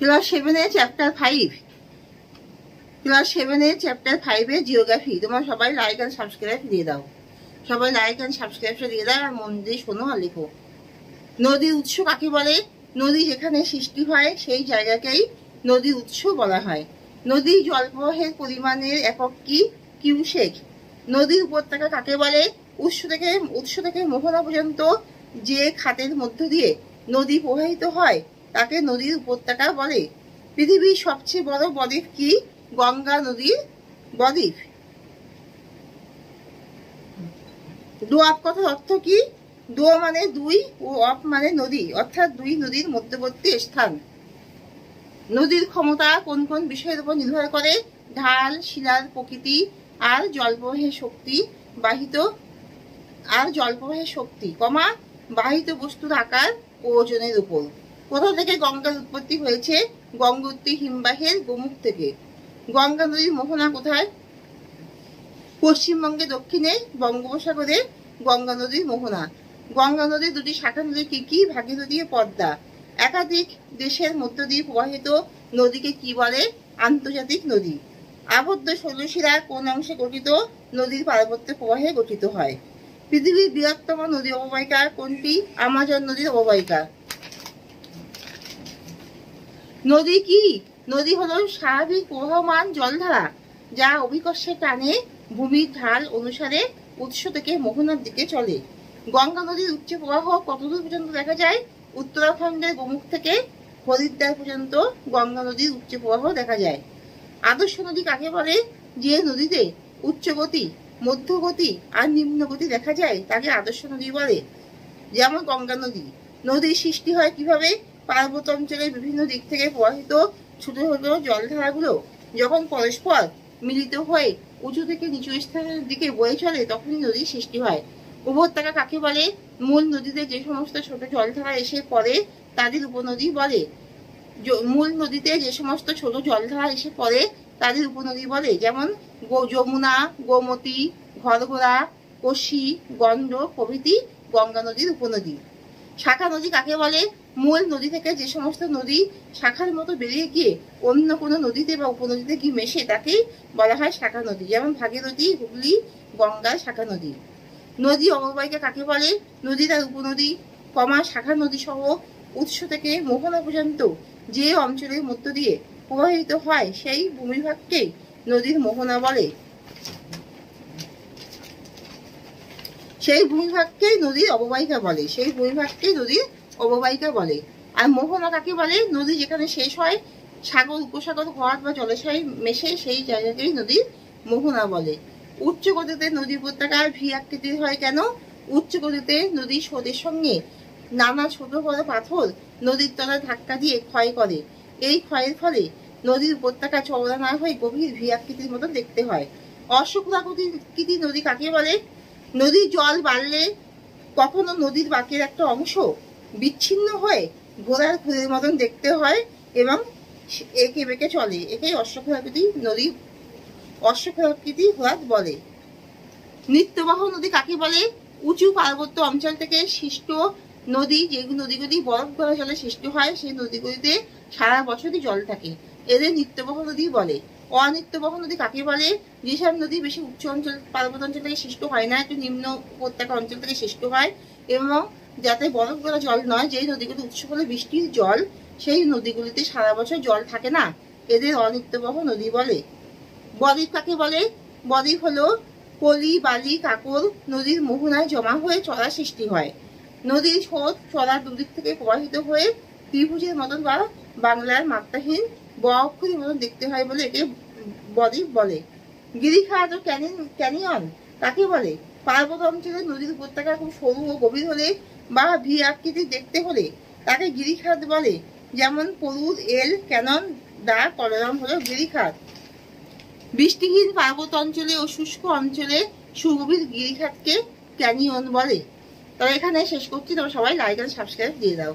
Class 7 chapter 5, class 7 chapter 5 geography. তোমরা সবাই like and subscribe দিয়ে দাও, সবাই লাইক এন্ড সাবস্ক্রাইব দিয়ে দাও আর মন দিয়ে শোনো আর লেখো। নদীর উৎস কাকে বলে? নদী যেখানে সৃষ্টি হয় সেই জায়গাকেই নদীর উৎস বলা হয়। নদীর জলপ্রবাহের পরিমাণের একক কি? কিউসেক। নদীর উপত্যকা কাকে বলে? উৎস থেকে মোহনা পর্যন্ত যে খাতের মধ্য দিয়ে নদী প্রবাহিত হয় তাকে নদীর উপত্যকা বলে। পৃথিবীর সবচেয়ে বড় বদ্বীপ কি? গঙ্গা নদীর বদ্বীপ। দোয়াব কথার অর্থ কি? দো মানে দুই ও অপ মানে নদী, অর্থাৎ দুই নদীর মধ্যবর্তী স্থান। নদীর ক্ষমতা কোন কোন বিষয়ের উপর নির্ভর করে? ঢাল, শিলার প্রকৃতি আর জলপ্রবাহের শক্তি, বাহিত বস্তুর আকার ও ওজনের উপর। কোথা থেকে গঙ্গার উৎপত্তি হয়েছে? গঙ্গোত্রী হিমবাহের গোমুখ থেকে। গঙ্গা নদীর মোহনা কোথায়? পশ্চিমবঙ্গে দক্ষিণে বঙ্গোপসাগরে গঙ্গা নদীর মোহনা। গঙ্গা নদীর দুটি শাখা নদী কি কি? ভাগীরথী ও পদ্মা। একাধিক দেশের মধ্য দিয়ে প্রবাহিত নদীকে কি বলে? আন্তর্জাতিক নদী। আবদ্ধ শৈলশিরা কোন অংশে গঠিত? নদীর পার্বত্য প্রবাহে গঠিত হয়। পৃথিবীর বৃহত্তম নদী অববাহিকা কোনটি? আমাজন নদীর অববাহিকা। নদী কি? নদী হলো স্বাভাবিক প্রবাহমান জলধারা যা অভিকর্ষের টানে ভূমির ঢাল অনুসারে উৎস থেকে মোহনার দিকে চলে। গঙ্গা নদীর উচ্চ প্রবাহ কতদূর পর্যন্ত দেখা যায়? উত্তরাখণ্ডের গোমুখ থেকে হরিদ্বার পর্যন্ত গঙ্গা নদীর উচ্চ প্রবাহ দেখা যায়। আদর্শ নদী কাকে বলে? যে নদীতে উচ্চ গতি, মধ্য গতি আর নিম্ন গতি দেখা যায় তাকে আদর্শ নদী বলে। যেমন গঙ্গা নদী। নদীর সৃষ্টি হয় কিভাবে? পার্বত্য অঞ্চলের বিভিন্ন দিক থেকে প্রবাহিত ছোট ছোট জলধারাগুলো যখন পরস্পর মিলিত হয়ে উঁচু থেকে নিচু স্থানের দিকে বয়ে চলে তখনই নদীর সৃষ্টি হয়। উপত্যকা কাকে বলে? মূল নদীতে যে সমস্ত ছোট জলধারা এসে পড়ে তাদের উপনদী বলে। মূল নদীতে যে সমস্ত ছোট জলধারা এসে পড়ে তাদের উপনদী বলে। যেমন যমুনা, গোমতী, ঘরঘোড়া, কোশি, গন্ডক প্রভৃতি গঙ্গা নদীর উপনদী। শাখা নদী কাকে বলে? মূল নদী থেকে যে সমস্ত নদী শাখার মতো বেরিয়ে গিয়ে অন্য কোনো নদীতে বা উপনদীতে গিয়ে মেশে তাকেই বলা হয় শাখা নদী। যেমন ভাগীরথী, হুগলি, গঙ্গা শাখা নদী। নদী অববাহিকা কাকে বলে? নদী তার উপনদী, শাখা নদী সহ উৎস থেকে মোহনা পর্যন্ত যে অঞ্চলের মধ্য দিয়ে প্রবাহিত হয় সেই ভূমিভাগকেই নদীর মোহনা বলে। সেই ভূমিভাগকেই নদীর অববাহিকা বলে। আর মোহনা কাকে বলে? নদী যেখানে শেষ হয়, সাগর, উপসাগর, হ্রদ বা জলাশয় মেশে সেই জায়গাকেই নদীর মোহনা বলে। উচ্চ গতিতে নদী উপত্যকা ভি আকৃতির হয় কেন? উচ্চ গতিতে নদীর স্রোতের সঙ্গে নানা ছোট বড় পাথর নদীর তলায় ধাক্কা দিয়ে ক্ষয় করে। এই ক্ষয়ের ফলে নদীর উপত্যকা চওড়া না হয়ে গভীর ভি আকৃতির মতো দেখতে হয়। অশ্বক্ষুরাকৃতি নদী কাকে বলে? নদীর জল বাড়লে কখনো নদীর বাঁকের একটা অংশ বিচ্ছিন্ন হয়ে ঘোড়ার খুরের মতন দেখতে হয় এবং একে বেঁকে চলে। একেই অশ্বক্ষুরাকৃতি হ্রদ বলে। নিত্যবাহ নদী কাকে বলে? উঁচু পার্বত্য অঞ্চল থেকে সৃষ্ট নদী, যে নদীগুলি বরফ গলা জলে সৃষ্টি হয় সেই নদীগুলিতে সারা বছরই জল থাকে, এদের নিত্যবাহ নদী বলে। অনিত্যবাহ নদী কাকে বলে? যেসব নদী বেশি উচ্চ অঞ্চল পার্বত্য অঞ্চল থেকে সৃষ্ট হয় না, একটু নিম্ন উপত্যকা অঞ্চল থেকে সৃষ্ট হয় এবং যাতে বরফ গলা জল নয়, যেই নদীগুলি উৎস হলো বৃষ্টির জল, সেই নদীগুলিতে সারা বছর জল থাকে না, এদের অনিত্যবাহ নদী বলে। বদ্বীপ কাকে বলে? বদ্বীপ হলো পলি, বালি, কাকড় নদীর মোহনায় জমা হয়ে চড়া সৃষ্টি হয়। নদীর স্রোত চড়ার দুদিক থেকে প্রবাহিত হয়ে ত্রিভুজের মতন বা বাংলার মাত্রাহীন অক্ষরের মতন দেখতে হয় বলে একে বদ্বীপ বলে। গিরিখাত ও ক্যানিয়ন কাকে বলে? পার্বত্য অঞ্চলের নদীর উপত্যকা খুব সরু ও গভীর হলে বা ভি আকৃতির দেখতে হলে তাকে গিরিখাত বলে। যেমন পরুর, এল, ক্যানন, দা, কলরম হলো গিরিখাত। বৃষ্টিহীন পার্বত্য অঞ্চলে ও শুষ্ক অঞ্চলে সুগভীর গিরিখাতকে ক্যানিয়ন বলে। তবে এখানে শেষ করছি, তোমরা সবাই লাইক আর সাবস্ক্রাইব দিয়ে দাও।